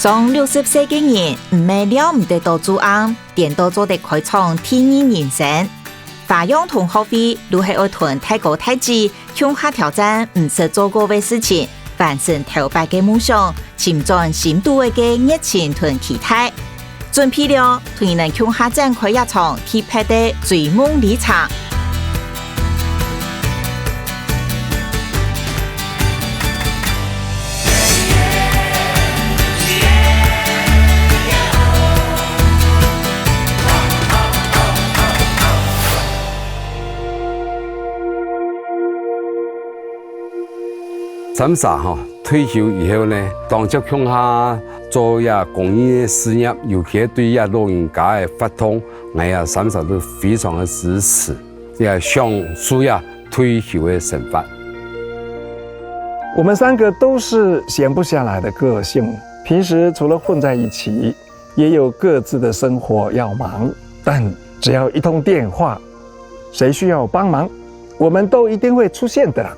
从60岁的人唔係了唔得到做案，點都做得開創第二人生。花樣同學會都係愛團太高太志，向下挑戰唔識做過嘅事情，完成頭擺嘅夢想，潛在深度嘅熱情同期待。準備了，團能向下展開一場鐵拍的追夢旅程。三傻退休以後呢，當接向下做公益事業，尤其對老人家的發通，我三傻都非常的支持，也享受退休的生活。我們三個都是閒不下來的個性，平時除了混在一起，也有各自的生活要忙，但只要一通電話，誰需要幫忙，我們都一定會出現的。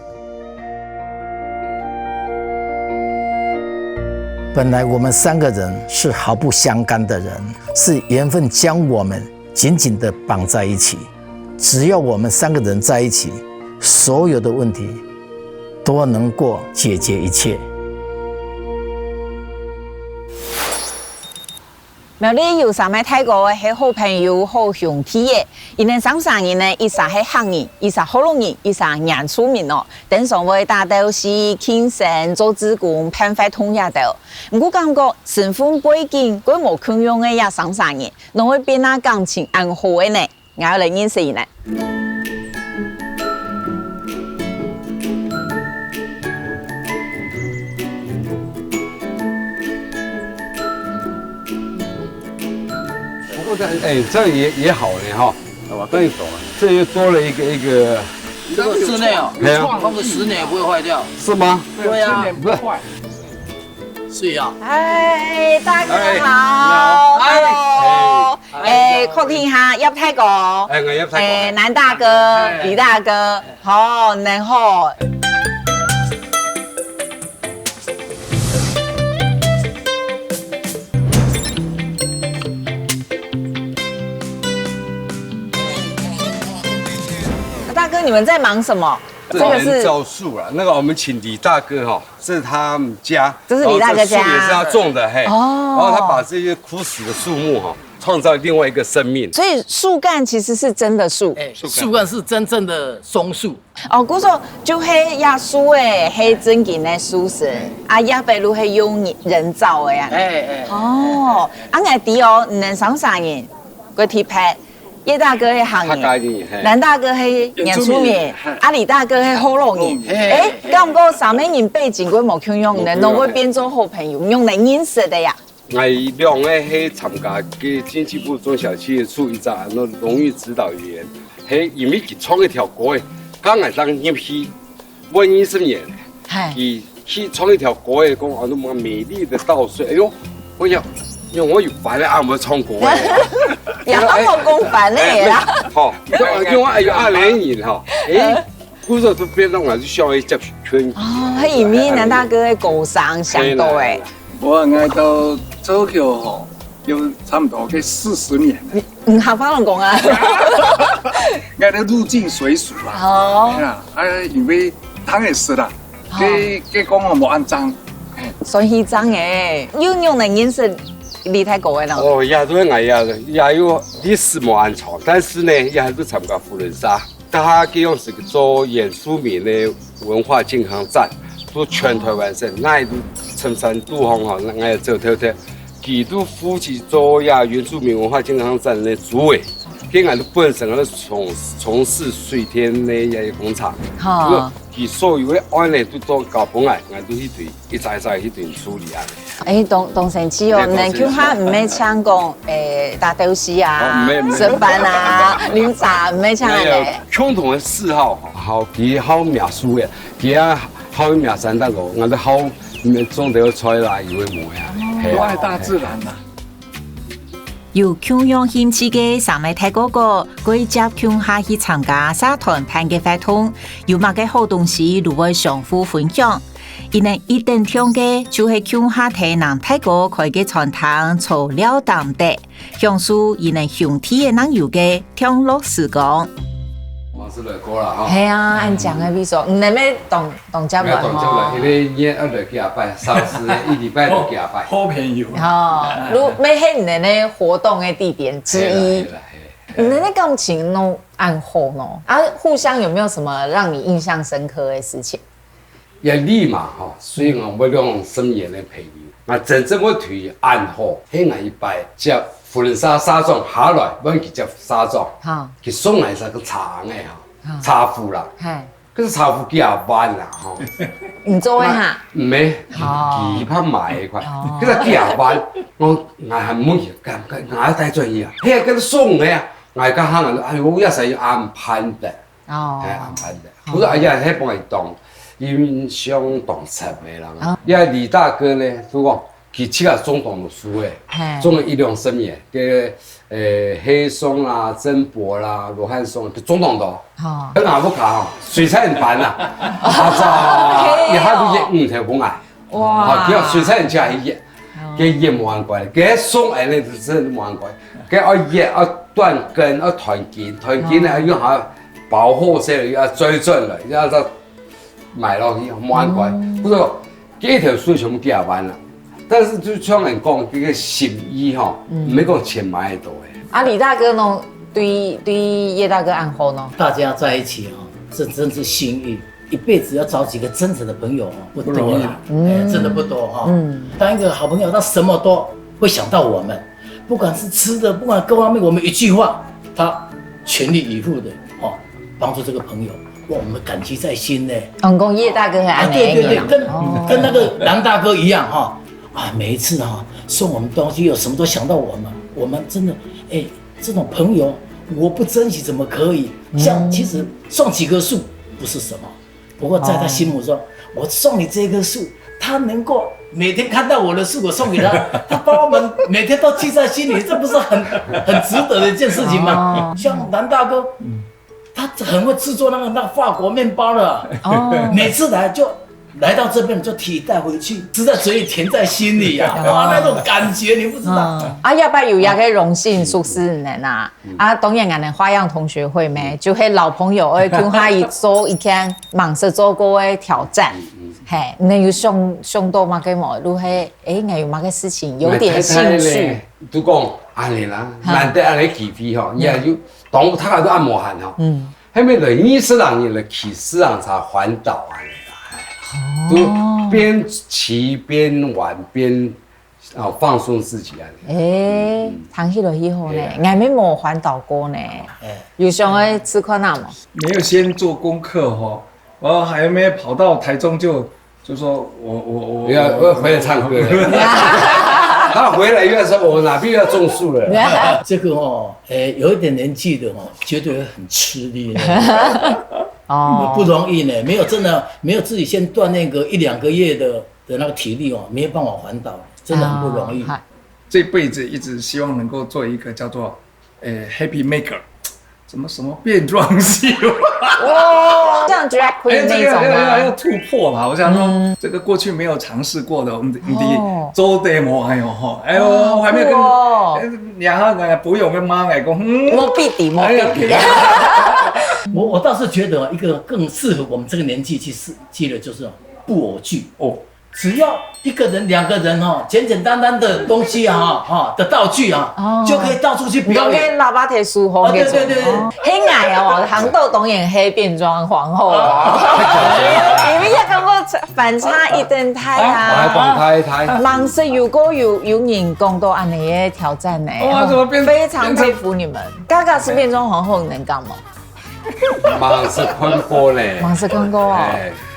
本來我們三個人是毫不相干的人，是緣分將我們緊緊地綁在一起。只要我們三個人在一起，所有的問題都能夠解決一切。苗栗有三位泰國係好朋友、好兄弟嘅，因為三人呢，一撒係漢人，一撒河龍人，一撒原住民哦。等上位大都是傾城做志工，攀發通也到。唔過感覺身份背景佢冇共用嘅也三人，侬會變那感情安好嘅呢？我嚟認識呢。這也好呢哈，對，這又多了一個。這個室內哦，放個10年也不會壞掉。是嗎？對啊，不壞。是啊。哎，大哥好 ，Hello， 客廳下入泰國。我入泰國。南大哥、李大哥，好，你好。大哥，你們在忙什麼？這個是造樹了，那個我們請李大哥哈，這是他們家，這是李大哥家，樹也是他種的嘿。哦。然後他把這些枯死的樹木哈，創造另外一個生命。所以樹幹其實是真的樹。樹幹是真正的松樹。哦，古說就係呀樹誒，係真正的樹神，啊呀白路係用人造的呀。哦，啊我哋哦，能上人，個鐵拍。葉大哥係漢人，南大哥係原住民，阿李大哥係河龍人。咁個三個人背景佢冇共用嘅，侬會變做好朋友，用嚟認識的呀。我兩個係參加嘅經濟部中小企業處一個榮譽指導員，係因為佢創一條歌嘅，剛係當入去問20年，佢去創一條歌嘅，講啊，那麼美麗的稻穗，哎呦，我要。因為我有煩咧，啱冇創過嘅，有冇公煩咧啦？好，因為我係20年哈，嗰時候都變到我係小嘅集團。哦，係因為南大哥嘅高商上到誒。我愛到做橋嗬，有差唔多嘅40年。唔合法人講啊？愛到入境隨俗啦。哦。因為湯也是啦，佢講我冇按章。所以章誒，用嚟認識。離太高嘅啦。哦，也都係也有歷史冇安藏，但是呢，也係都參加福倫沙。他佢用是做原住民的文化健康站，做全台灣省，那都深山度行哈，那也走透透。佢都負責做原住民文化健康站的主委，佢我都本身係從事水田的工廠。好。佢所有的案呢都做搞本來，我都一再去處理啊。當成次哦，能叫下唔係唱講打鬥士啊、食飯啊、飲茶唔係唱嘅。共同的嗜好，好佢好描述嘅，佢好描山大路，我哋好種到菜啦，以為冇呀。我愛大自然啦。有共用興趣嘅三位泰哥哥，佢接共下去參加社團辦嘅活動，有乜嘅好東西都會相互分享。伊能一等天嘅就是乡下體人大哥開嘅餐廳做了當地，享受伊能鄉體嘅人有嘅享樂時光。我是來過啦哈。係啊，按講嘅比說，唔能咩動接來吼。因為日要來幾拜，上次一禮拜就幾拜。好便宜。哦，如咩係你哋活動嘅地點之一。你們的感情都安好喏，啊，互相有沒有什麼讓你印象深刻的事情？一理嘛吼，所以我用深夜來陪你。啊，真正我對安好，喺我一拜接富人沙沙莊下來，我去接沙莊，佢送來是個茶嘅哈，茶壺啦，可是茶壺幾廿萬啦吼。你做一下？唔係，幾百買一塊，可是幾廿萬，我係唔會咁，我帶專業，佢係嗰啲送嘅呀。我家下人，哎，我一世要安排的，安排的。我說哎呀，迄幫伊當，因相當實嘅人。因為李大哥呢，佢講佢七個總統的書誒，總統一兩十年嘅黑松啦、曾博啦、羅漢松，佢總統多。喺亞福卡水彩人辦啦，一下都熱5條公嗌，哇！佢話水彩人就係熱。佢熱冇人怪，佢送嚟咧就真冇人怪。佢我熱我斷根我團結咧用下保護色要追準了，然後就買落去冇人怪。不過佢一條書全部幾廿萬啦，但是就像人講，佢個心意吼，唔係講錢買得到嘅。啊，李大哥呢？對葉大哥安好呢？大家在一起啊，這真是幸運。一輩子要找幾個真誠的朋友不多啦，真的不多哈。當一個好朋友，他什麼都會想到我們，不管是吃的，不管各方面，我們一句話，他全力以赴的哦，幫助這個朋友，哇，我們感激在心呢。講葉大哥係安對對對，跟那個藍大哥一樣哈，啊，每一次哈送我們東西，有什麼都想到我們真的哎，這種朋友我不珍惜怎麼可以？像其實送幾棵樹不是什麼。不過在他心目中，我送你這棵樹，他能夠每天看到我的樹，我送給他，他把我們每天都記在心裡，這不是很值得的一件事情嗎？像藍大哥，他很會製作那個法國麵包的，每次來就來到這邊就提帶回去，吃在嘴裡，甜在心裡呀，哇，那種感覺你不知道。啊，要不然有也可以榮幸屬實人啊，啊，當然俺的花樣同學會咩，就係老朋友誒，叫他一做一天忙着做過誒挑戰，嘿，你有想到嘛？嘅麼？如係誒，我有嘛個事情有點興趣，都講安尼啦，難得安尼機會吼，也有當他都按摩行吼，後面來20人來去4人才環島啊。都邊騎邊玩邊放鬆自己啊！談起來以後呢，我沒環島過呢，有想要吃困難嗎？沒有先做功課哈，我還沒跑到台中就說我要回來唱歌了。他回來又說我哪邊要種樹了。這個哦，有一點年紀的哦，絕對很吃力。哦，不容易呢，沒有真的沒有自己先鍛鍊個1-2個月的那個體力哦，沒有辦法環島，真的很不容易。這輩子一直希望能夠做一個叫做Happy Maker，什麼變裝戲。哇，像 drag queen 那種嗎？要突破嘛，我想說這個過去沒有嘗試過的，我們做 demo 哎呦哈，哎呦，我還沒有跟兩個朋友跟媽來講，我必抵。我倒是覺得一個更適合我們這個年紀去設計的，就是布偶劇哦。只要一個人、2個人哈，簡簡單單的東西哈的道具啊，就可以到處去表演。喇叭提書紅嘅，對對對，很矮哦，行道當然黑變裝皇後你們一個個反差一定太啊！忙是有個有人講到安尼嘅挑戰呢，非常佩服你們。嘎嘎是變裝皇後能幹嗎？忙是坤哥嘞，忙是坤哥哦，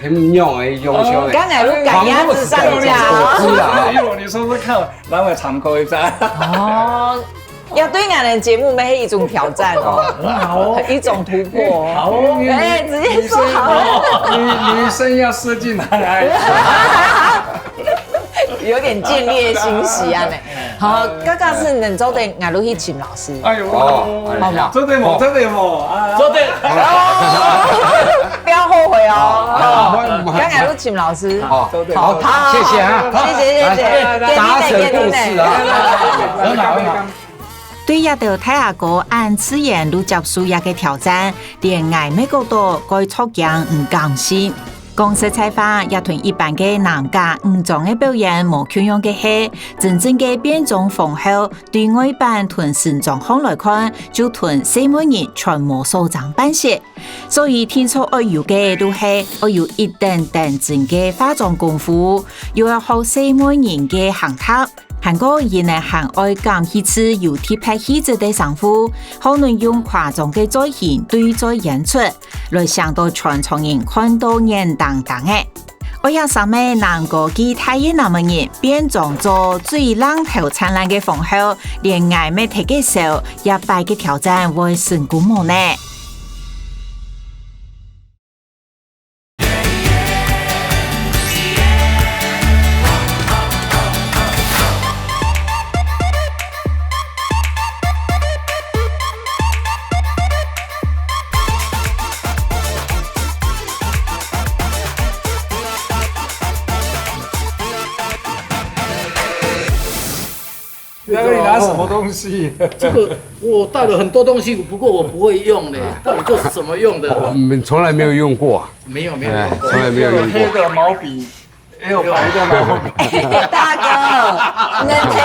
很用的優秀的。剛才都趕鴨子上架哦。你說說看，讓我參考一下。哦，要對俺的節目沒一種挑戰哦，好，一種突破。好，哎，直接說好。女生要射進來。有点见猎欣喜啊呢。好，刚刚是冷州的俺都去请老师。哎呦，好吗？真的冇，真的冇啊！说对，不要后悔哦。刚才都请老师。好，好，谢谢啊，谢谢，达成共识啊，很好很好。对亚到太下哥按自然路接受亚嘅挑战，连挨每个都该出镜唔甘心。公司采访也同一般嘅男家种嘅表演冇缺用嘅係真正嘅變種風後，對外版同成狀況來看，就同西門人全無所長辦些。所以天初愛有嘅都係愛有一定定真嘅化妝功夫，又要學西門人嘅行頭。韓國人呢還愛講彼此有貼拍戲子的功夫，可能用誇張嘅造型對在演出，來想到全場人看到眼當當嘅。我也上面能夠記太爺那麼人變裝做最浪頭燦爛嘅風後，連嗌咩睇嘅時候，一擺嘅挑戰會成功冇呢？你拿什么东西？这个我带了很多东西，不过我不会用的，到底这是怎么用的？我们从来没有用过，没有，从来没有用过。黑的毛笔，也有白的毛笔。大哥，能贴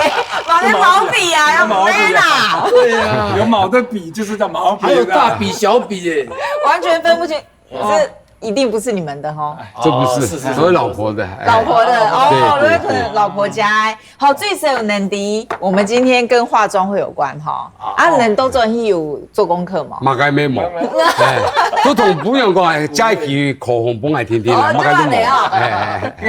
毛笔啊，要毛笔啦。对呀，有毛的笔就是叫毛笔，还有大笔、小笔耶，完全分不清，这一定不是你们的哈。这不是，所有老婆的。老婆的哦，对可能老婆家。好，最少有能敌，我们今天跟化妆会有关哈。啊，能都做有做功课吗？马该没冇，都同不用讲，加一句口红本来天天的，马该都冇。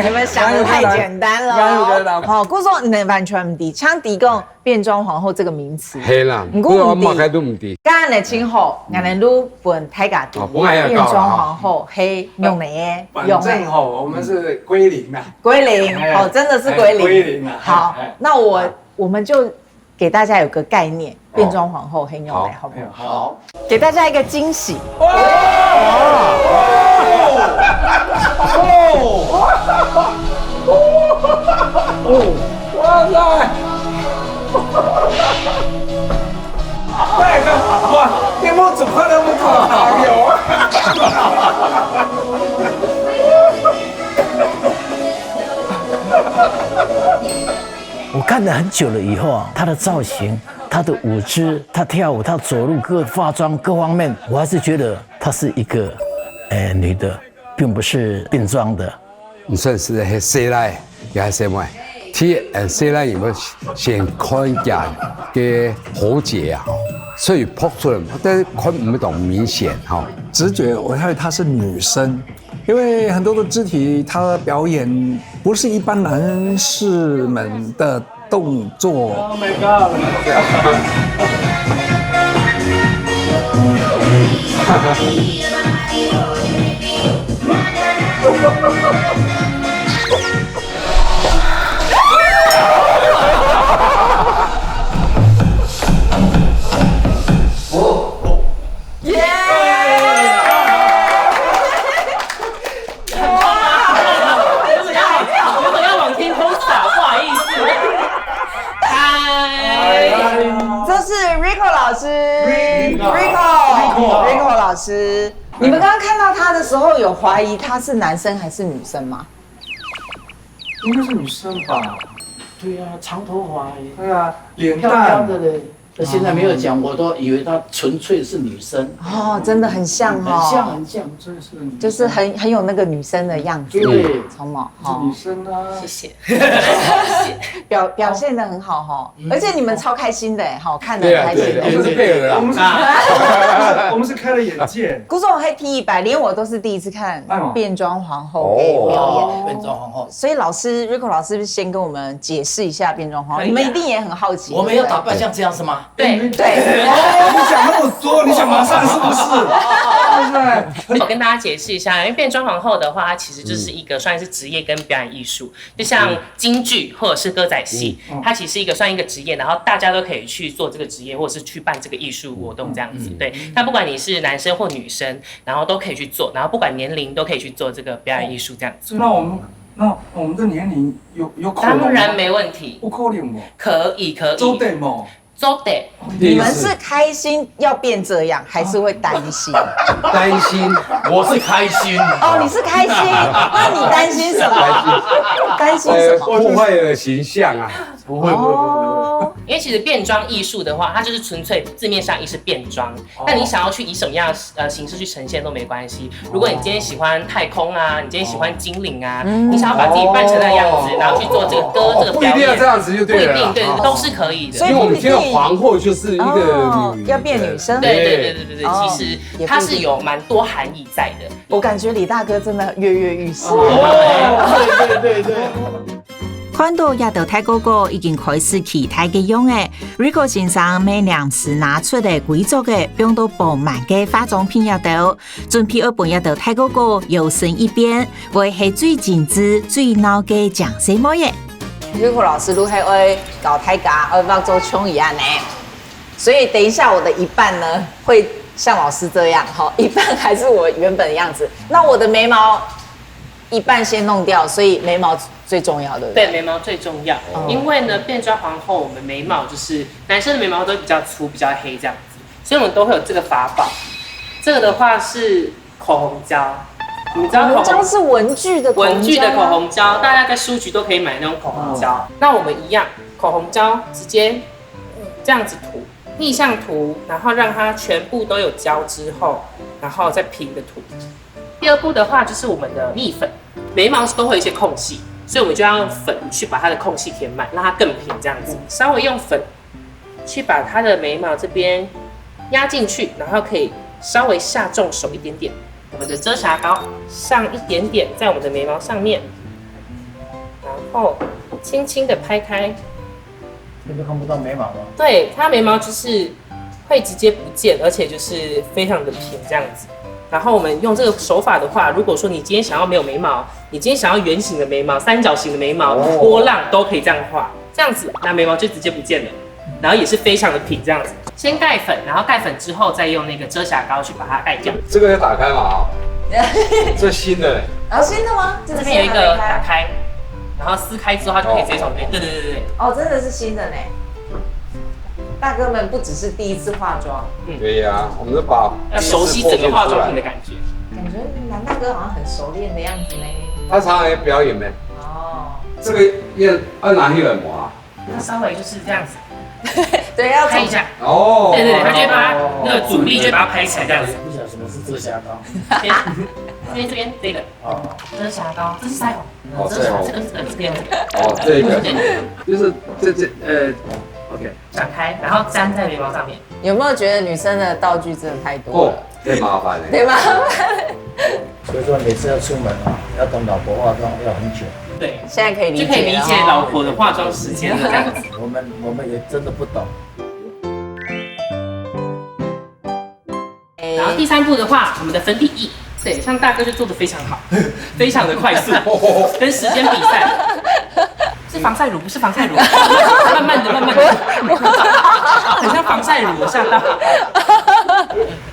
你们想的太简单了。好，故说能完全唔敌，像敌共变装皇后这个名词。系啦，不过马该都唔敌。刚刚的今后，俺们都本太家敌变装皇后黑用哪耶？反正吼，我们是归零啊。归零，哦，真的是归零。归零啊。好，那我们就给大家有个概念，变装皇后黑牛奶，好不好？好，给大家一个惊喜。哇塞！那个哇，你们怎么那么可爱哟？我看了很久了以后啊，她的造型、她的舞姿、她跳舞、她走路各化妆各方面，我还是觉得她是一个女的，并不是变装的。唔算是系西来，也系西外。ที่西来有冇先看見嘅好姐啊，所以撲出嚟，但係看唔到明顯哈。直觉我认为她是女生，因为很多的肢体她表演不是一般男士们的动作。Oh my god！ Rico 老师，你们刚刚看到他的时候，有怀疑他是男生还是女生吗？应该是女生吧？对呀，长头发，对啊，脸漂亮蛋的嘞。现在没有讲，我都以为她纯粹是女生。哦，真的很像哦，很像，真是就是很有那个女生的样子。对，超毛，女生啊，谢谢。表现的很好哈，而且你们超开心的好看的很开心。我们是配合的，我们是开了眼界。古总黑 T100，连我都是第一次看变装皇后给表演。变装皇后，所以老师 Rico 老师先跟我们解释一下变装皇后，你们一定也很好奇。我们要打扮像这样是吗？对，对，你想那么多，你想马上是不是？我跟大家解释一下，因为变装皇后的话，它其实就是一个算是职业跟表演艺术，就像京剧或者是歌仔戏，它其实是算一个职业，然后大家都可以去做这个职业，或者是去办这个艺术活动这样子。对，那不管你是男生或女生，然后都可以去做，然后不管年龄都可以去做这个表演艺术这样子。那我们的年龄有可能吗？当然没问题，不可能吗？可以。都得吗？都得。你们是开心要变这样，还是会担心？担心，我是开心。哦，你是开心，那你担心什么？担心什么？破坏了形象啊。不会。因为其实变装艺术的话，它就是纯粹字面上意是变装，但你想要去以什么样的形式去呈现都没关系。如果你今天喜欢太空啊，你今天喜欢精灵啊，你想要把自己扮成那样子，然后去做这个歌这个表演，不一定要这样子就对了。不一定，对，都是可以的。所以因为我们听到皇后就是一个要变女生。对，其实它是有蛮多含义在的。我感觉李大哥真的跃跃欲试。对。看到也到泰哥哥已經開始期待嘅用嘅，Rico 先生每兩次拿出嚟貴族嘅，用到爆滿嘅化妝品也到，準備要半夜到泰哥哥搖身一變，會係最精緻、最鬧嘅講什麼嘢。Rico 老師都係會搞太假，會幫做瓊一樣呢，所以等一下我的一半呢會像老師這樣，一半還是我原本的樣子。那我的眉毛一半先弄掉，所以眉毛最重要，对不对？对，眉毛最重要，因为呢，变装皇后我们眉毛就是男生的眉毛都比较粗、比较黑这样子，所以我们都会有这个法宝。这个的话是口红胶，你知道口红胶是文具的口红胶，大家在书局都可以买那种口红胶。那我们一样，口红胶直接这样子涂，逆向涂，然后让它全部都有胶之后，然后再平的涂。第二步的话就是我们的蜜粉，眉毛都会有一些空隙，所以我们就要用粉去把它的空隙填满，让它更平这样子。稍微用粉去把它的眉毛这边压进去，然后可以稍微下重手一点点。我们的遮瑕膏上一点点在我们的眉毛上面，然后轻轻的拍开。那就看不到眉毛了。对，它眉毛就是会直接不见，而且就是非常的平这样子。然后我们用这个手法的话，如果说你今天想要没有眉毛，你今天想要圆形的眉毛、三角形的眉毛、波浪都可以这样画，这样子那眉毛就直接不见了，然后也是非常的平这样子。先盖粉，然后盖粉之后再用那个遮瑕膏去把它盖掉。这个要打开嘛？这新的。然后新的吗？这边有一个打开，然后撕开之后它就可以直接从这边。对。哦，真的是新的呢。大哥们不只是第一次化妆，对呀，我们都把要熟悉整个化妆品的感觉。感觉男大哥好像很熟练的样子呢。他常常也表演呗。哦，这个要拿黑粉膜啊。那稍微就是这样子。对，要拍一下。哦。对，他就会把那个阻力就把它拍起来这样子。不晓得什么是遮瑕膏。这边这个遮瑕膏，这是腮红。哦，腮红。这边。哦，这个。就是OK， 展开，然后粘在眉毛上面。有没有觉得女生的道具真的太多了？太麻烦了。对吗？所以说每次要出门啊，要等老婆化妆要很久。对，现在可以理解，就可以理解老婆的化妆时间了这样子。我们也真的不懂。然后第三步的话，我们的粉底液，对，像大哥就做得非常好，非常的快速，跟时间比赛。是防晒乳，不是防晒乳，慢慢的，很像防晒乳，我吓到。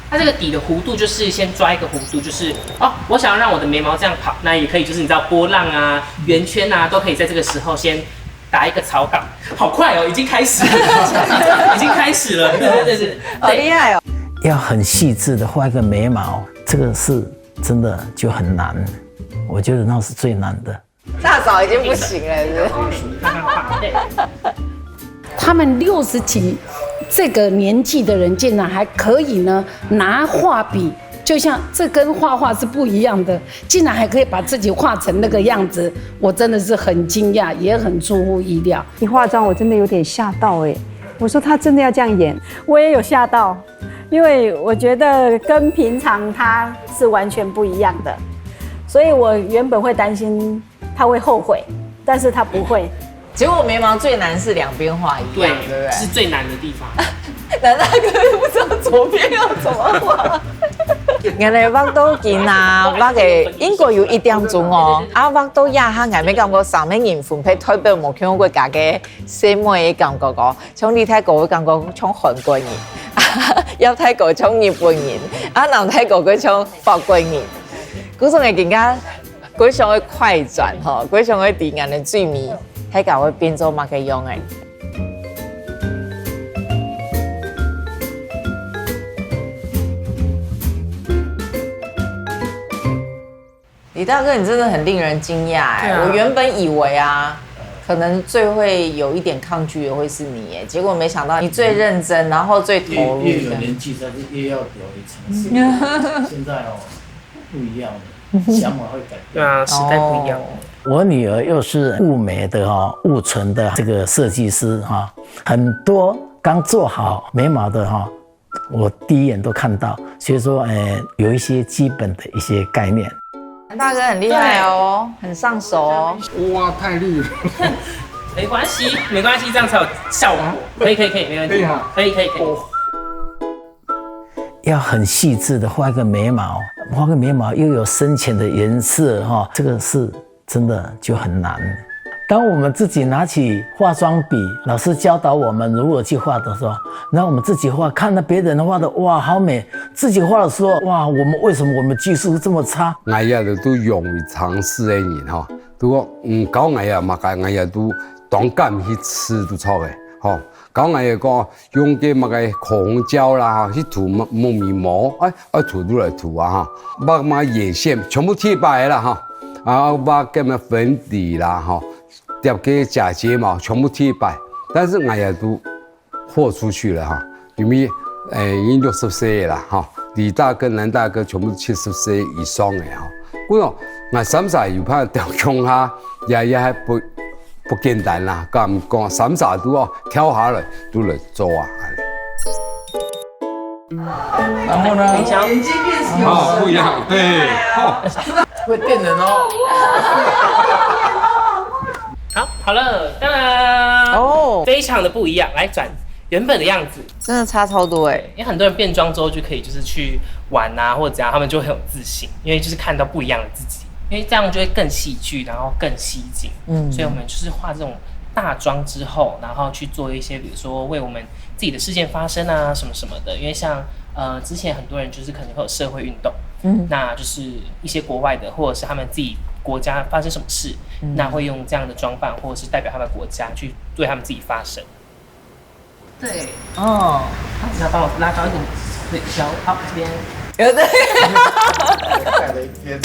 它这个底的弧度就是先抓一个弧度，就是我想要让我的眉毛这样跑，那也可以，就是你知道波浪啊、圆圈啊，都可以在这个时候先打一个草稿。好快哦，已经开始了，已经开始了，对，好厉害哦！要很细致的画一个眉毛，这个是真的就很难，我觉得那是最难的。大嫂已经不行了，是不是？对。他们60几这个年纪的人，竟然还可以呢拿画笔，就像这跟画画是不一样的，竟然还可以把自己画成那个样子，我真的是很惊讶，也很出乎意料。一化妆我真的有点吓到哎，我说他真的要这样演，我也有吓到，因为我觉得跟平常他是完全不一样的，所以我原本会担心他会后悔，但是他不会，结果眉毛最难是两边画一样，对不对？是最难的地方。南大哥又不知道左边要怎么画。原來畫到見啊，畫嘅應該要1點鐘哦。啊，畫到廿下，眼尾感覺上面人分配代表冇見過家嘅細妹嘅感覺個，從你睇過嘅感覺從韓國人，有睇過從日本人，啊，男睇過佢從法國人，嗰種嘅更加嗰種嘅快轉嗬，嗰種嘅電眼嘅最美，睇教會變做乜嘅樣嘅。李大哥，你真的很令人惊讶哎！我原本以为啊，可能最会有一点抗拒的会是你耶，结果没想到你最认真，然后最投入。越有年纪，但是越要有尝试。现在哦，不一样了，想法会改变。对啊，时代不一样。我女儿又是雾眉的雾唇的这个设计师很多刚做好眉毛的我第一眼都看到，所以说有一些基本的一些概念。大哥很厉害哦，很上手哦。哇，太绿了。没关系，没关系，这样才有效果。可以，没问题。可以。要很细致的画个眉毛，又有深浅的颜色这个是真的就很难。当我们自己拿起化妆笔，老师教导我们如何去画的时候，然后我们自己画，看到别人画的哇好美，自己画的时候哇，为什么我们技术这么差？我也都勇于尝试的人如果搞我也嘛个，我也都当敢去吃都错的搞我也讲用嘅乜嘅口红胶啦去涂蒙面膜，涂都来涂把嘛眼线全部贴白了把咁嘅粉底啦叠个假睫毛全部贴白，但是我也都豁出去了因为已经60岁了李大哥、南大哥全部70岁以上的我三十又怕掉胸也还不简单啦，讲三十都要跳下来都来做然后呢？眼睛变小，不一样，对，会电人哦。好了，当然非常的不一样。来转原本的样子，真的差超多哎！因为很多人变装之后就可以就是去玩啊，或者怎样，他们就会很有自信，因为就是看到不一样的自己，因为这样就会更戏剧，然后更吸睛。所以我们就是画这种大妆之后，然后去做一些，比如说为我们自己的事件发声啊，什么什么的。因为像之前很多人就是可能会有社会运动，那就是一些国外的，或者是他们自己国家发生什么事，那会用这样的装扮，或者是代表他们国家去对他们自己发声。对，好，你要帮我拉高一点腿脚，好，这边。对。盖了一天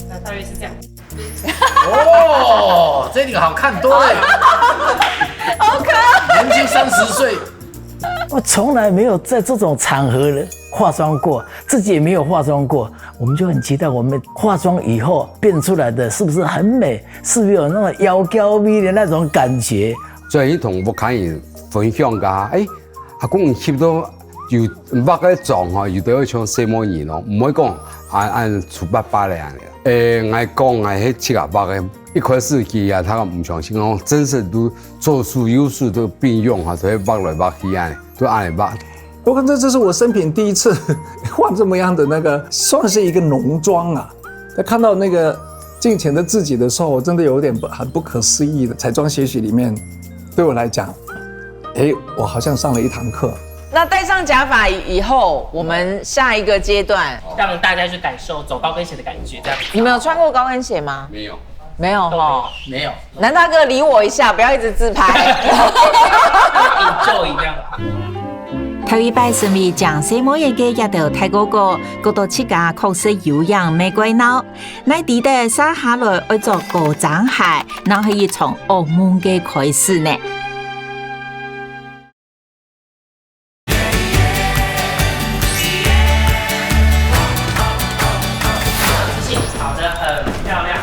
那大约是这样。这个好看多了，好可爱，年轻30岁。我从来没有在这种场合化妆过，自己也没有化妆过，我们就很期待我们化妆以后变出来的是不是很美，是不是有那种妖娇美的那种感觉。所以同我看人分享噶，阿公翕到又捌个妆又都要像什么人咯，唔可以讲按粗巴巴的样的。我讲迄7-8个，一开始佢他唔相信讲，真是都做术有术都并用所以捌来捌去都按嚟捌。不过这是我生平第一次画这么样的那个，算是一个浓妆啊。在看到那个镜前的自己的时候，我真的有点很不可思议的。彩妆学习里面，对我来讲，我好像上了一堂课。那戴上假发以后，我们下一个阶段让大家去感受走高跟鞋的感觉，这样。你们有穿过高跟鞋吗？没有，没有没有。南大哥理我一下，不要一直自拍。enjoy 一样。头一摆成为讲什么嘢嘅一道泰哥哥，嗰度切架確實有樣玫瑰腦。乃記得撒下來愛做高踭鞋，那可以從澳門嘅開始呢。好的，很漂亮。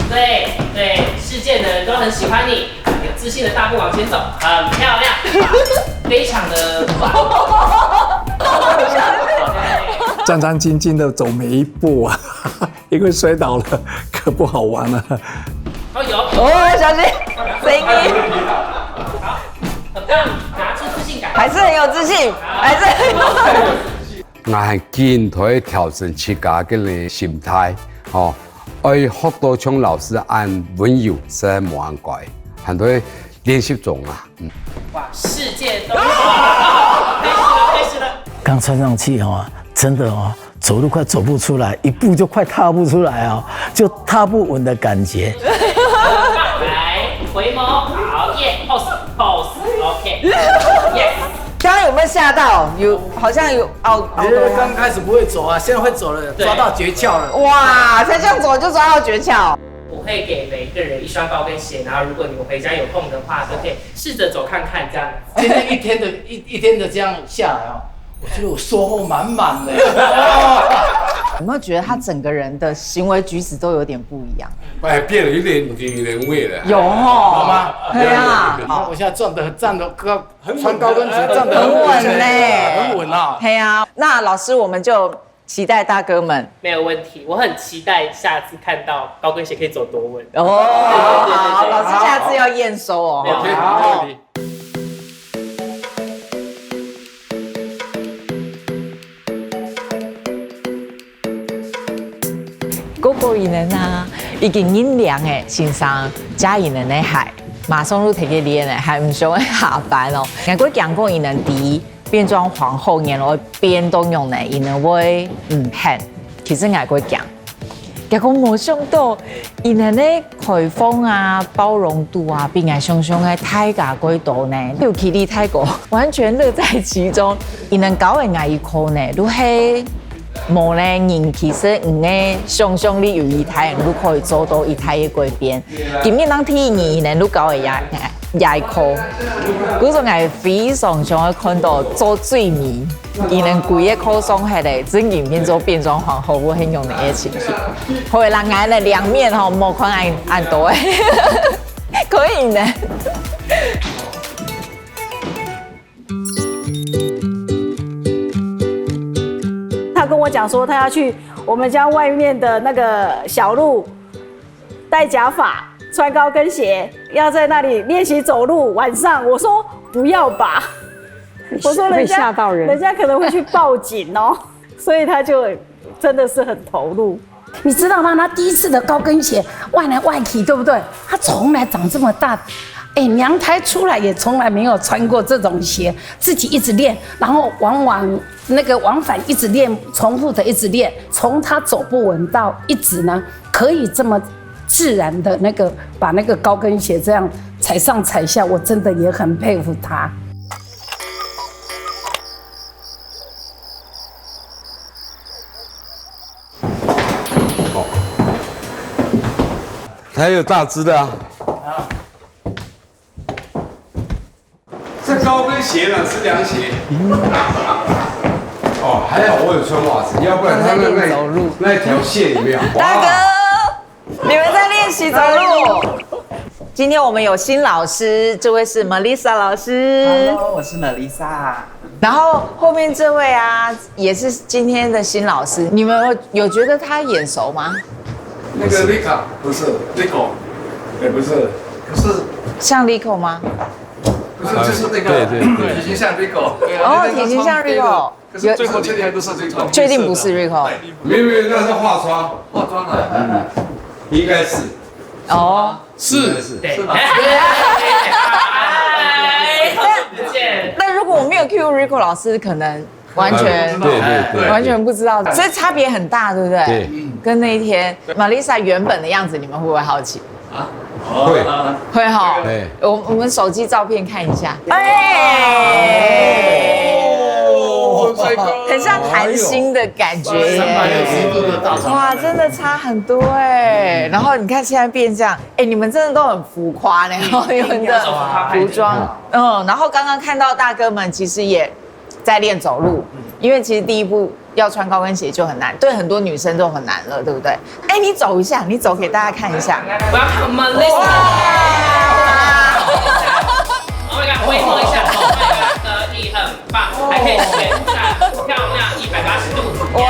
对，世界的人都很喜欢你，有自信的大步往前走，很漂亮。非常的战战兢兢的走每一步啊。因为摔倒了，可不好玩了。哦，有哦，小心声音，很棒，拿出自信感，还是很有自信，还是很有自信。我今天调整自家嘅心态，哦，愛學到像老師按溫柔是無按怪，很多練習中啊。哇，世界都開始了。刚穿上去哦，真的哦，走路快走不出来，一步就快踏不出来哦，就踏不稳的感觉。来回眸，好耶 ，pose，OK，yes。刚刚有没有吓到？有，好像有凹我觉得刚开始不会走啊，现在会走了，抓到诀窍了。哇，才这样走就抓到诀窍。我会给每一个人一双高跟鞋，然后如果你们回家有空的话，都可以试着走看看这样。今天一天的这样下来哦，我觉得我收获满满的。有没有觉得他整个人的行为举止都有点不一样？哎，变得有点女人味了。有哦，好吗？对啊，我现在站得高，穿高跟鞋站得很稳呢，很稳啊。对啊，那老师我们就期待大哥们没有问题，我很期待下次看到高跟鞋可以走多稳。哦。好，老师下次要验收哦。没有没问题。哥哥伊人啊，已经阴凉诶，身上加伊人的鞋，马上都摕去练诶，还唔想下班哦。我过讲过伊人伫变装皇后，然后变动用呢，伊人会很，其實我過講，結果冇想到，伊人咧開放啊、包容度啊，比我想象的太加過多呢。尤其你泰國完全樂在其中，伊人搞嘅藝衣褲呢，都係冇咧人其實唔咧想象你有一台人都可以做到一台嘅改變。今日當天伊人都搞嘅藝褲，嗰種係非常想要看到做最美。伊能規個褲上係咧，真影片做變裝皇後，我很用那個情緒，會讓俺的兩面吼冇看按多誒，可以呢。他跟我讲说，他要去我们家外面的那个小路，戴假发，穿高跟鞋，要在那里练习走路。晚上，我说不要吧，我说人家人家可能会去报警哦，所以他就真的是很投入。你知道吗？他第一次的高跟鞋外来外去，对不对？他从来长这么大，娘胎出来也从来没有穿过这种鞋，自己一直练，然后往返一直练，重复的一直练，从他走不稳到一直呢可以这么自然的把那个高跟鞋这样踩上踩下，我真的也很佩服他。还有大只的啊。这高跟鞋呢是凉鞋。哦，还好我有穿袜子，要不然他那一条线里面。大哥，你们在练习走路。今天我们有新老师，这位是 Melissa 老师。Hello， 我是 Melissa。然后后面这位啊，也是今天的新老师。你们有觉得他眼熟吗？那个 Rico 不是 Rico， 也不是，可是像 Rico 吗？不是，就是那个体型像 Rico。哦，体型像 Rico。可是最后确定不是 Rico。确定不是 Rico。没有，那是化妆。化妆了。应该是。哦。是。对。那如果我没有 Q Rico 老师，可能完全对完全不知道，所以差别很大，对不对？对。跟那一天 Melissa 原本的样子，你们会不会好奇？啊，会哈。对。我们手机照片看一下。很像韩星的感觉耶。哇，真的差很多哎。然后你看现在变这样，你们真的都很浮夸呢，你们的服装。然后刚刚看到大哥们其实也在练走路，因为其实第一步要穿高跟鞋就很难，对很多女生都很难了，对不对？你走一下，你走给大家看一下。我要看 Melissa。我来回眸一下，可以很棒，还可以旋转漂亮180度。哇！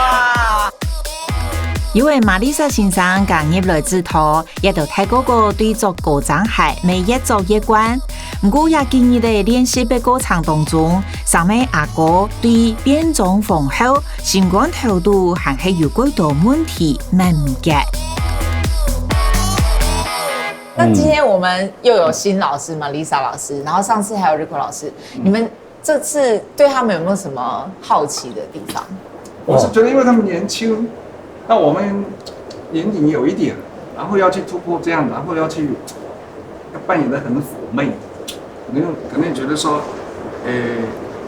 因为玛丽莎先生刚入来之后，也就太哥哥对做歌唱系未越做越关。不过也建议在练习的过程当中，上面阿哥对变装皇后、星光调度还是有几多问题难解。那今天我们又有新老师嘛，Lisa 老师，然后上次还有 Rico 老师，你们这次对他们有没有什么好奇的地方？我是觉得，因为他们年轻，那我们年龄有一点，然后要去突破这样，然后要扮演得很妩媚，可能觉得说，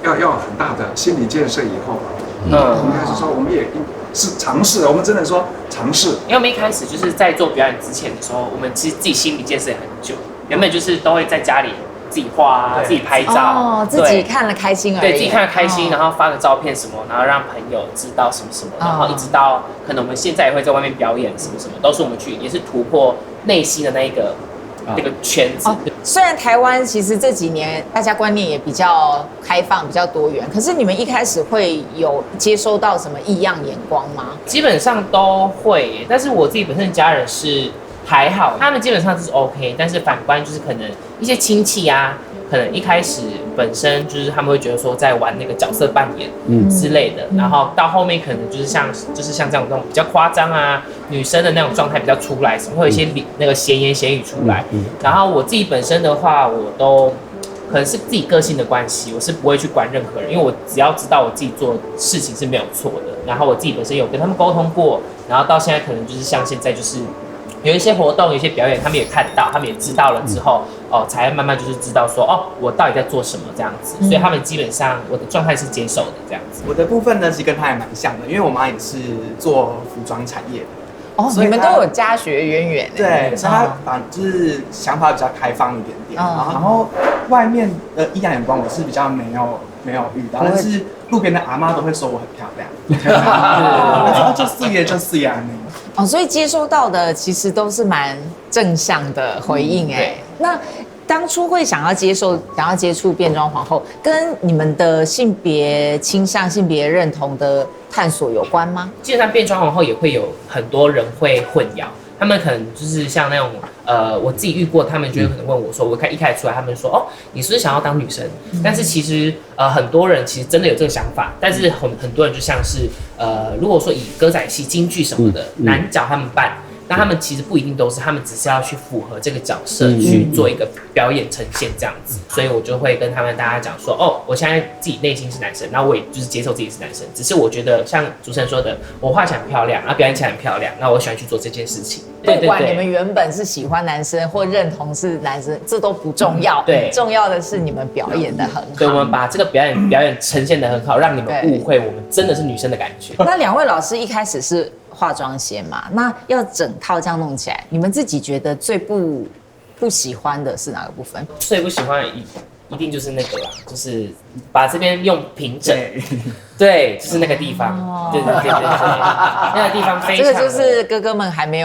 要很大的心理建设以后，应该是说我们也是尝试，我们真的说尝试。因为我们一开始就是在做表演之前的时候，我们其实自己心理建设也很久，原本就是都会在家里自己画啊，自己拍照，自己看了开心而已。对，自己看了开心，然后发个照片什么，然后让朋友知道什么什么，然后一直到可能我们现在也会在外面表演什么什么，都是我们去也是突破内心的那个圈子。虽然台湾其实这几年大家观念也比较开放、比较多元，可是你们一开始会有接收到什么异样眼光吗？基本上都会，但是我自己本身的家人是还好，他们基本上就是 OK， 但是反观就是可能一些亲戚啊，可能一开始本身就是他们会觉得说在玩那个角色扮演之类的，然后到后面可能就是像这样那种比较夸张啊，女生的那种状态比较出来，什么会有一些那个闲言闲语出来。然后我自己本身的话，我都可能是自己个性的关系，我是不会去管任何人，因为我只要知道我自己做事情是没有错的，然后我自己本身有跟他们沟通过，然后到现在可能就是像现在就是。有一些活动，有一些表演，他们也看到，他们也知道了之后，才慢慢就是知道说，我到底在做什么这样子。所以他们基本上我的状态是接受的这样子。我的部分呢，其实跟他也蛮像的，因为我妈也是做服装产业的。你们都有家学渊源。对，所以他就是想法比较开放一点点。然后外面的异样眼光，我是比较没有遇到，但是路边的阿嬷都会说我很漂亮。就四爷所以接收到的其实都是蛮正向的回应那当初会想要接触变装皇后，跟你们的性别倾向、性别认同的探索有关吗？基本上变装皇后也会有很多人会混淆。他们可能就是像那种我自己遇过，他们就会可能问我说，我一开始出来，他们说你是不是想要当女生？但是其实很多人其实真的有这个想法，但是很多人就像是如果说以歌仔戏、京剧什么的男角他们扮，那他们其实不一定都是，他们只是要去符合这个角色去做一个表演呈现这样子，所以我就会跟他们大家讲说，我现在自己内心是男生，然后我也就是接受自己是男生，只是我觉得像主持人说的，我画起来很漂亮，然后表演起来很漂亮，那我喜欢去做这件事情。不管你们原本是喜欢男生或认同是男生，这都不重要。对，重要的是你们表演得很好。对，我们把这个表演呈现得很好，让你们误会我们真的是女生的感觉。那两位老师一开始是化妆先嘛？那要整套这样弄起来，你们自己觉得最不喜欢的是哪个部分？最不喜欢的一定就是那个啦，就是把这边用平整，对，就是那个地方，对，那个地方非常。这个就是哥哥们还没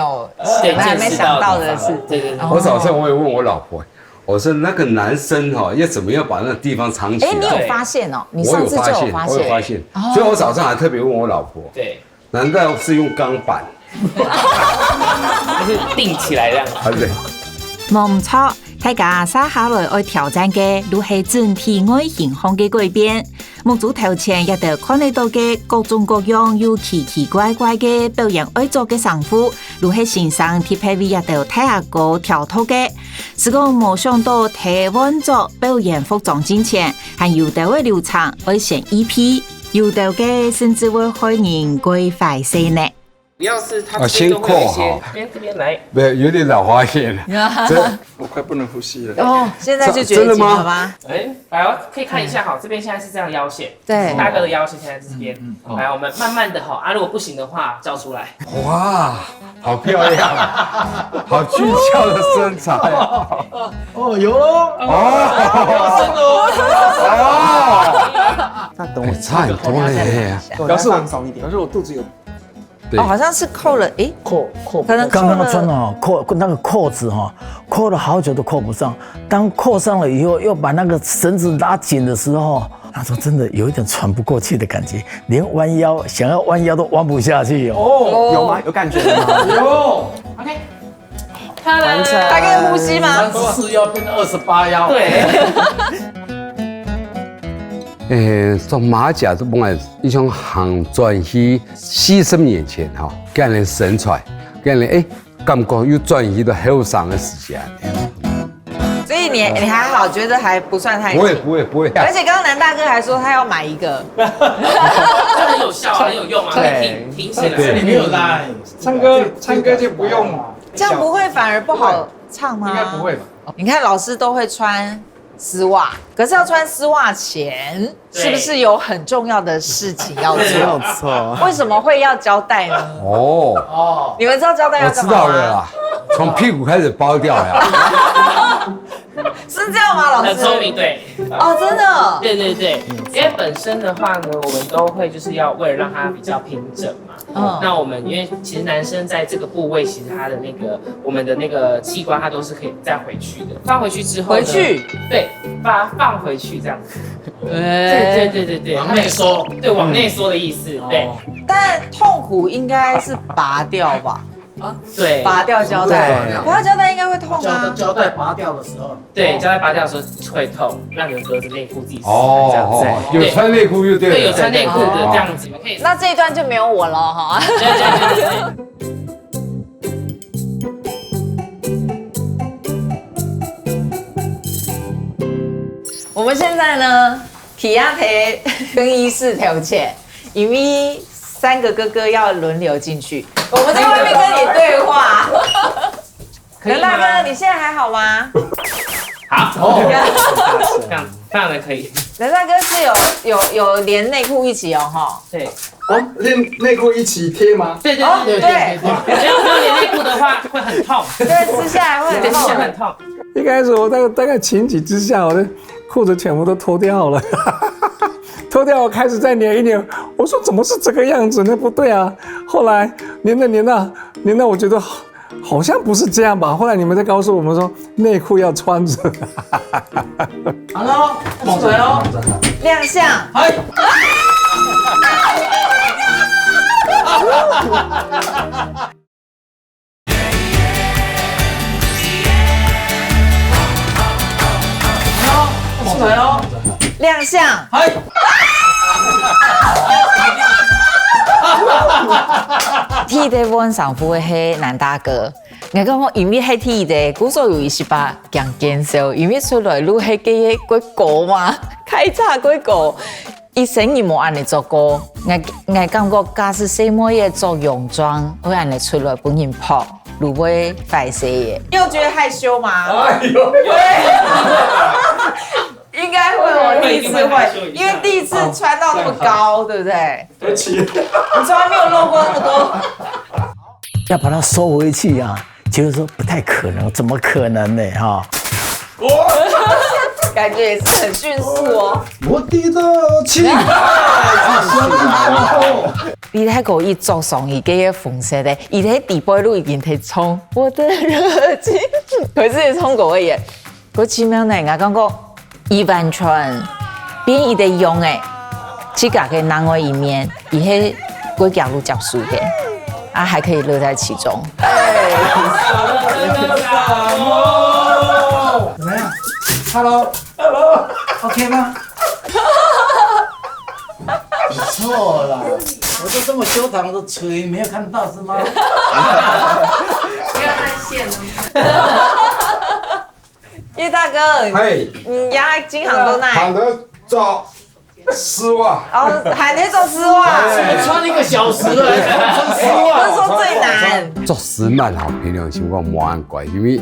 想到的是，对。我早上我也问我老婆，我说那个男生要怎么样把那个地方藏起来？你有发现你上次就有发现，我有发现，所以我早上还特别问我老婆，对，难道是用钢板？就是定起来这样。对。冇錯，大家接下來愛挑戰嘅，都係整體外形方嘅改變。目組頭前亦都看得到嘅各種各樣又奇奇怪怪嘅表演愛做嘅衫褲，都係先生貼喺亦都睇下個條套嘅。是講冇想到台灣做表演服裝之前，還有的會流程會選一批，有的嘅甚至會開人規劃些呢。主要是他先扣好，这边来，有点老花眼了，我快不能呼吸了。现在就觉得紧了吗？来，可以看一下这边现在是这样腰线，对，大哥的腰线现在是这边，来，我们慢慢的如果不行的话叫出来。哇，好漂亮，好俊俏的身材。有喽，那等我差很多嘞，表示我少一点，表示我肚子有。好像是扣了，扣，可能刚刚穿扣那个扣子扣了好久都扣不上，当扣上了以后，又把那个绳子拉紧的时候，那时候真的有一点喘不过气的感觉，连弯腰想要弯腰都弯不下去哦。有吗？有感觉吗？有。OK。完成。大概呼吸吗？34腰变28腰。对。做马甲都本来一种行转去牺牲眼前哈，给人生出来，给人感觉又转移到后上的时间。所以你还好，觉得还不算太紧。不会。而且刚刚南大哥还说他要买一个，这很有效，很有用啊，可以挺起来。这里没有拉，唱歌就不用。这样不会反而不好唱吗？应该不会吧？你看老师都会穿丝袜，可是要穿丝袜前，是不是有很重要的事情要做？没有错。为什么会要胶带呢？哦，你们知道胶带要干嘛吗？我知道了啦，从屁股开始包掉呀。是这样吗，老师？很聪明，对。哦，真的。对，因为本身的话呢，我们都会就是要为了让它比较平整嘛。那我们因为其实男生在这个部位，其实他的那个我们的那个器官，它都是可以再回去的。放回去之后，对，把它放回去这样子。对，往内缩，对，往内缩的意思，对。但痛苦应该是拔掉吧？对，拔掉胶带，拔掉胶带应该会痛啊。胶带拔掉的时候，对，胶带拔掉的时候会痛，让人隔着内裤自己撕这样子。有穿内裤就对了。对，有穿内裤的这样子，可以。那这一段就没有我了哈。对。我们现在呢，提亚提更衣室条件，因为3个哥哥要轮流进去，我们在外面跟你对话。刘大哥，你现在还好吗？好，这样非常的可以。刘大哥是有连内裤一起哦，哈。对。连内裤一起贴吗？对。没有连内裤的话会很痛。对，撕下来会很痛。一开始我大概情急之下，我的裤子全部都脱掉了。脱掉，我开始再粘一粘。我说怎么是这个样子呢？不对啊！后来粘到，我觉得好像不是这样吧。后来你们在告诉我们说内裤要穿着。好了，放水喽，亮相。放水喽，亮相。T 的阮丈夫的迄男大哥，我讲我因为迄 T 的，古时候有18强健寿，因为出来愈迄个鬼狗嘛，开叉鬼狗，伊生意无安尼做过，我感觉假使细妹的做泳装，会安尼出来本人泡，如会坏死的。你有觉得害羞吗？应该会，我第一次会，因为第一次穿到那么高，对不对？对不起，你从来没有露过那么多。要把它收回去啊，觉得说不太可能，怎么可能呢？哈，感觉也是很迅速哦。我的热情。你睇个伊作上伊嘅粉色的，伊喺底背路已經睇衝我的熱情，佢自己衝過嘅嘢，嗰奇妙呢，我感覺伊完全變伊哋用嘅，自家嘅人嘅一面，伊喺鬼腳路教書嘅，啊還可以樂在其中。怎麼樣 ？Hello， OK 嗎？不錯啦，我都這麼修長的腿，沒有看到是嗎？不要再線了。葉大哥，你家經常都那？喊得做絲襪。哦，喊你做絲襪。穿1個小時了，穿絲襪。不是說最難。做絲襪好偏良情況冇咁貴，因為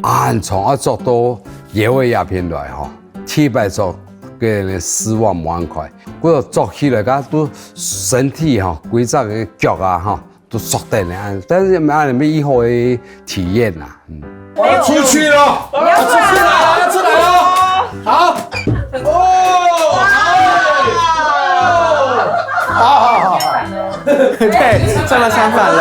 按從做到野味鴉片來吼，7擺做嘅絲襪冇咁快，嗰個做起來噶都身體吼規則嘅腳啊吼都縮得呢，但是按你們以後嘅體驗啦，我要出去了，我要出去了，要出來了，好，好，对，这么相反了。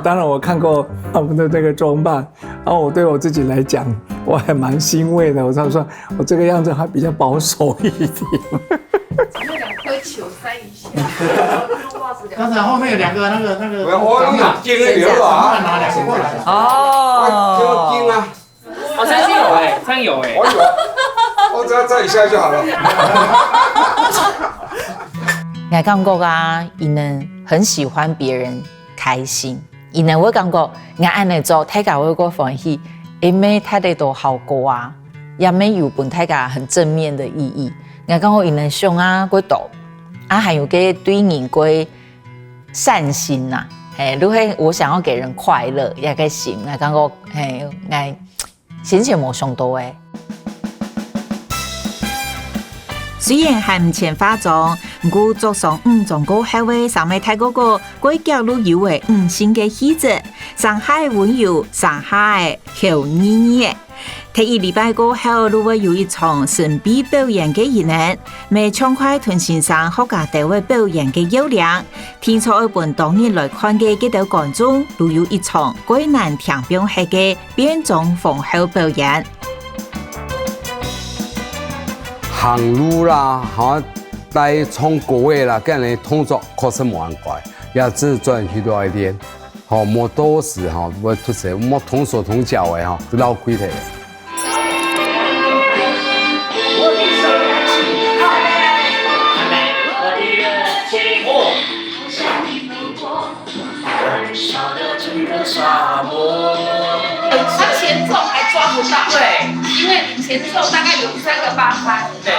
当然我看过他们的这个装扮，然后我对我自己来讲，我还蛮欣慰的。我常说，我这个样子还比较保守一点。那2颗球塞一下。刚才后面有2个那个。我用金的牛啊，拿2个过来。哦，金啊。哦，这样有哎，这样有哎。我有，我只要再一下就好了。我感觉啊，伊能很喜欢别人开心。伊能我感觉，我安尼做，大家会过欢喜，因为他哋都好过啊，也没有本大家很正面的意义。我感觉伊能想啊，过度啊，还有个对人过善心呐、如果我想要给人快乐，也个心，我感觉我心情无上多诶。虽然还唔前化妆，我做上种个海味上面睇嗰個龜腳旅遊嘅新嘅氣質，上海温柔，上海好腻腻。第一禮拜過後，如果有一場神秘表演嘅演員，未暢快團先生學家地位表演嘅優良，天初一本當日來看嘅幾道觀眾，如有一場歸難聽表戲嘅變種豐厚表演。行路啦，好带从国外啦，跟人通作确实冇安怪，要自转去多一点，好莫多事哈，我突然莫同手同脚的哈，老亏的。他前奏还抓不到，对，因为你前奏大概有3个8拍，对。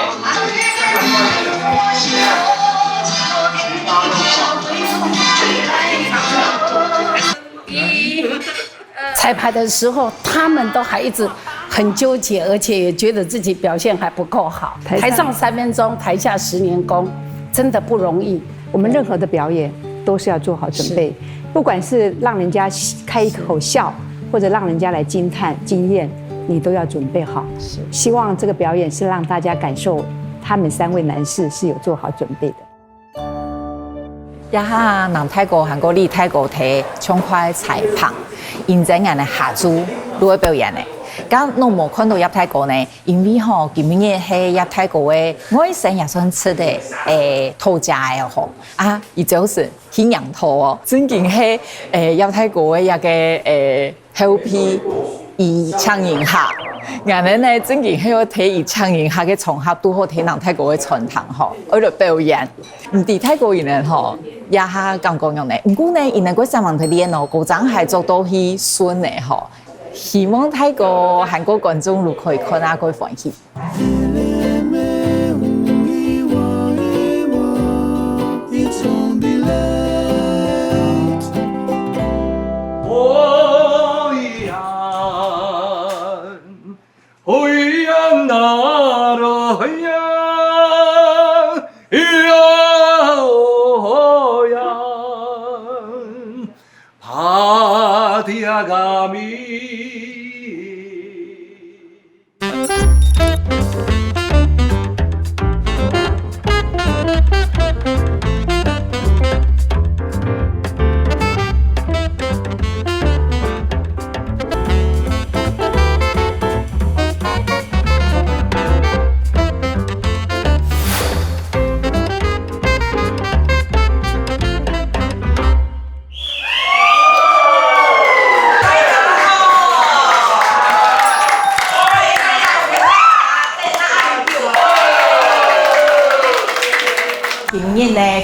彩排的时候，他们都还一直很纠结，而且也觉得自己表现还不够好。台上3分钟，台下10年功，真的不容易。我们任何的表演都是要做好准备，不管是让人家开一口笑，或者让人家来惊叹、惊艳，你都要准备好。是，希望这个表演是让大家感受他们3位男士是有做好准备的。呀哈，南泰國、韓國哩泰國睇暢快裁判，現在人嘅下注都會表演嘅。咁我冇看到入泰國呢，因為吼今日係入泰國嘅，我成日想吃的土家嘅吼啊，伊就是牽羊頭哦，真正係入泰國嘅一個後皮伊唱迎下。人哋呢，真正喺我睇伊唱迎下嘅場合，都好睇南泰國嘅傳統吼，喺度表演。唔啲泰國人吼，也下感覺樣呢。唔過呢，因為嗰3萬嘅練哦，嗰陣係做到去順嘅吼。希望泰國、韓國觀眾都可以看下佢歡喜。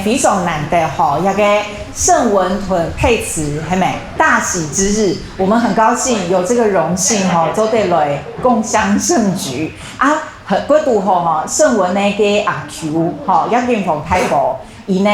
非常难得哈，一个盛文屯配词，系咪？大喜之日，我们很高兴有这个荣幸哈，做得来共襄盛举啊！嗰度哈，盛文呢嘅阿 Q 哈，一件from泰國，而呢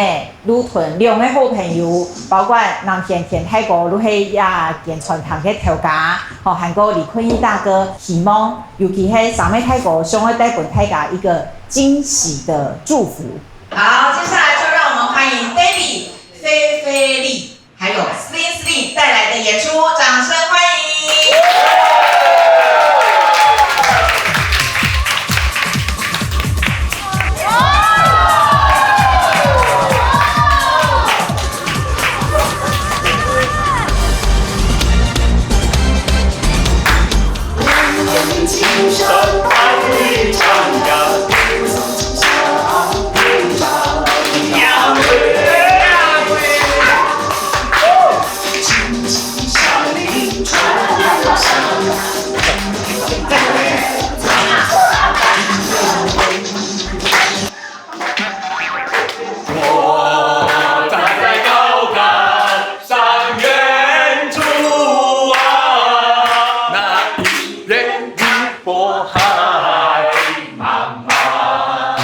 旅屯2位好朋友，包括南田泰國，都係也健傳堂嘅頭家，和韓國李坤義大哥，希望尤其係3位泰國，想要帶俾大家一個驚喜的祝福。好，接下來就讓我們歡迎 David 菲菲利，還有 Sling 帶來的演出，掌聲歡迎！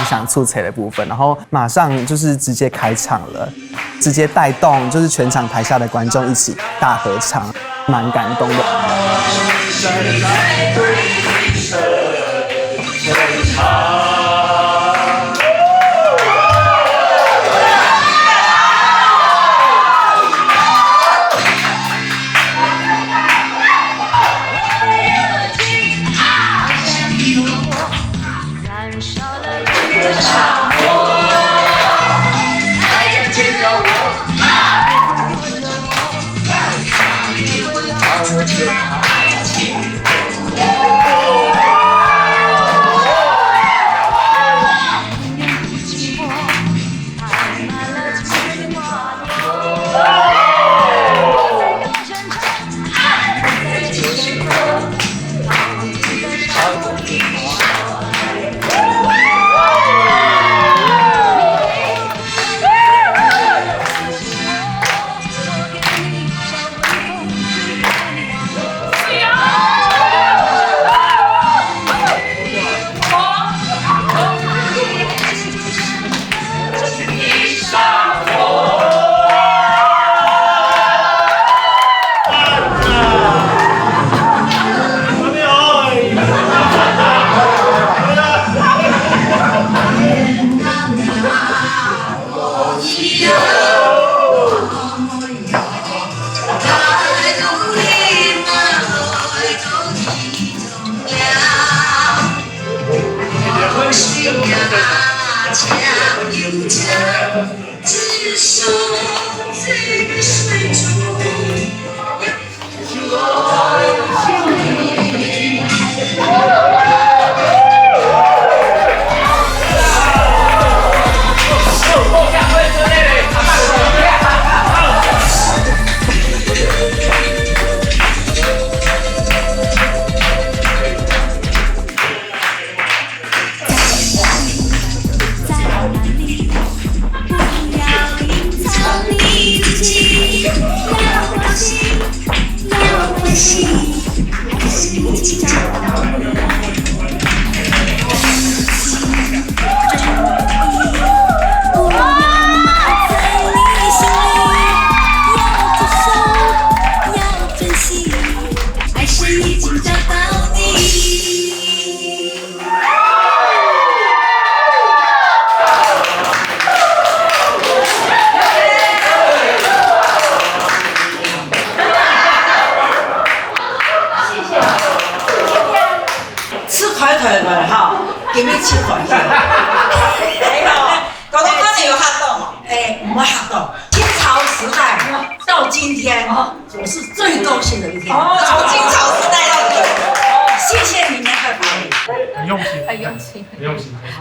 响促成的部分，然后马上就是直接开场了，直接带动就是全场台下的观众一起大合唱，蛮感动的。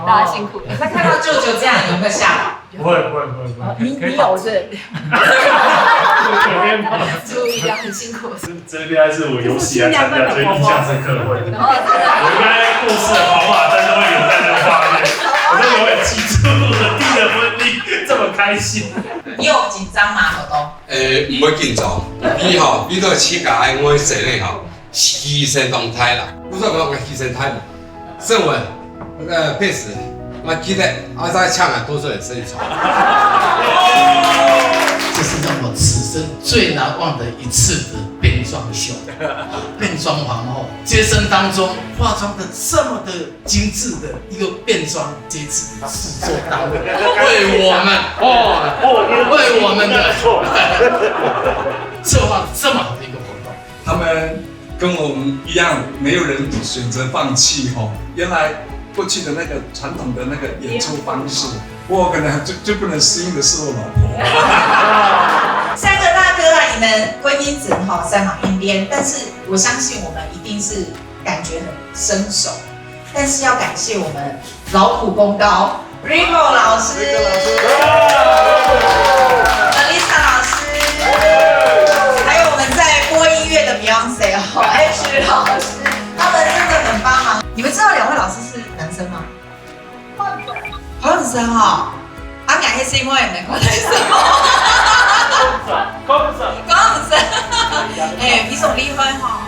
大家辛苦了。那看到舅舅这样，有没有吓到？不会。你有是？注意要很辛苦。这边是我有史以来参加最印象深刻的婚礼。我应该过世的跑马灯都会留在这个画面，我都永远记住我弟的婚礼这么开心。你有紧张吗？豆豆？唔会紧张，你都起价，我坐咧牺牲动态啦。不说我牺牲态嘛，声纹。那个配饰，我记得在唱啊，多数人生床。这是让我此生最难忘的一次的变装秀。变装皇后，接生当中化妆的这么的精致的一个变装这次的制作单位，为我们的策划这么好的一个活动，他们跟我们一样，没有人选择放弃哦。原来。过去的那个传统的那个演出方式，我可能就不能适应的是我老婆。三个大哥啊，你们婚姻只在马边边，但是我相信我们一定是感觉很生手，但是要感谢我们劳苦功高 Rico 老师，Melissa 老师，还有我们在播音乐的 Beyonce H 老师，他们真的很帮忙。你们知道两位老师是男生吗？黄子生哈，阿雅是因为美国男生光子生，哎，你总离婚哈，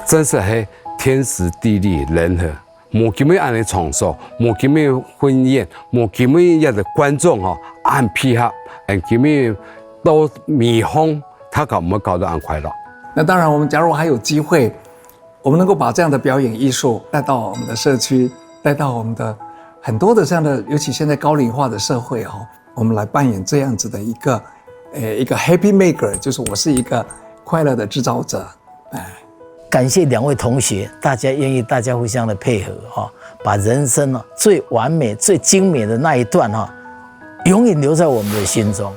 真是天时地利人和，无咁样安尼创作，无咁样婚宴，无咁样的观众按配合，咁样都迷哄，他搞我们搞得很快乐。那当然，我们假如还有机会，我们能够把这样的表演艺术带到我们的社区，带到我们的很多的这样的，尤其现在高龄化的社会我们来扮演这样子的一个 happy maker， 就是我是一个快乐的制造者。感谢2位同学，大家互相的配合把人生最完美、最精美的那一段永远留在我们的心中。